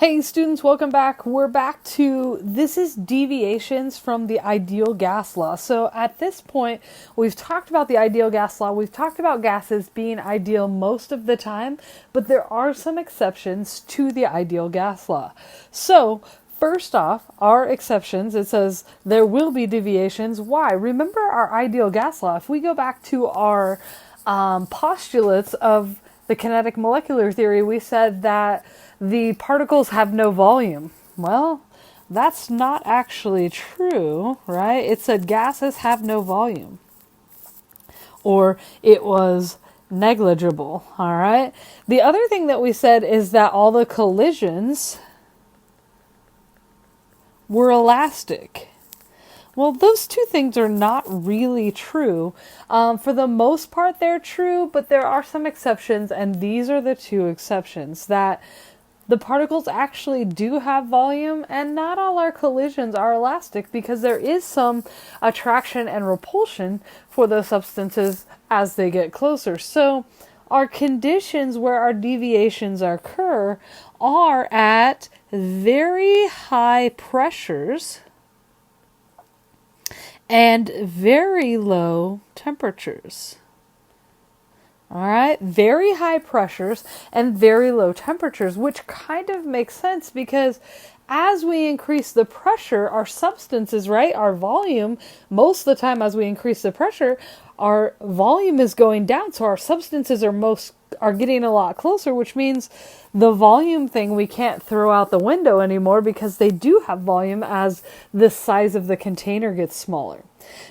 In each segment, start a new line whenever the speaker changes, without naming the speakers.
Hey students, welcome back. We're back to, this is deviations from the ideal gas law. So at this point, we've talked about the ideal gas law. We've talked about gases being ideal most of the time, but there are some exceptions to the ideal gas law. So first off, our exceptions, it says there will be deviations. Why? Remember our ideal gas law. If we go back to our postulates of the kinetic molecular theory, we said that the particles have no volume. Well, that's not actually true, right? It said gases have no volume. Or it was negligible, all right? The other thing that we said is that all the collisions were elastic. Well, those two things are not really true. For the most part, they're true, but there are some exceptions, and these are the two exceptions. That the particles actually do have volume, and not all our collisions are elastic because there is some attraction and repulsion for those substances as they get closer. So our conditions where our deviations occur are at very high pressures and very low temperatures. All right, very high pressures and very low temperatures, which kind of makes sense because as we increase the pressure, our substances, right, our volume, most of the time as we increase the pressure, our volume is going down. So our substances are getting a lot closer, which means the volume thing we can't throw out the window anymore because they do have volume as the size of the container gets smaller.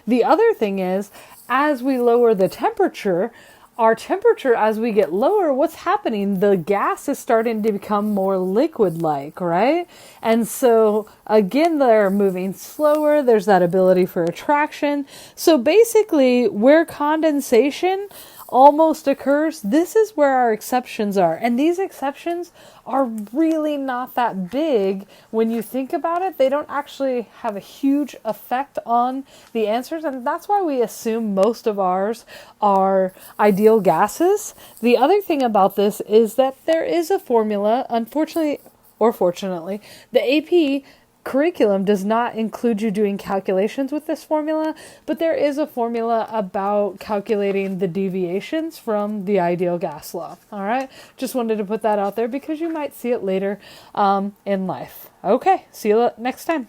The other thing is, as we lower the temperature, our temperature, as we get lower, what's happening? The gas is starting to become more liquid-like, right? And so, again, they're moving slower. There's that ability for attraction. So basically, where condensation almost occurs, this is where our exceptions are. And these exceptions are really not that big when you think about it. They don't actually have a huge effect on the answers, and that's why we assume most of ours are ideal gases. The other thing about this is that there is a formula, unfortunately or fortunately, the AP curriculum does not include you doing calculations with this formula, but there is a formula about calculating the deviations from the ideal gas law. All right, just wanted to put that out there because you might see it later in life. Okay, see you next time.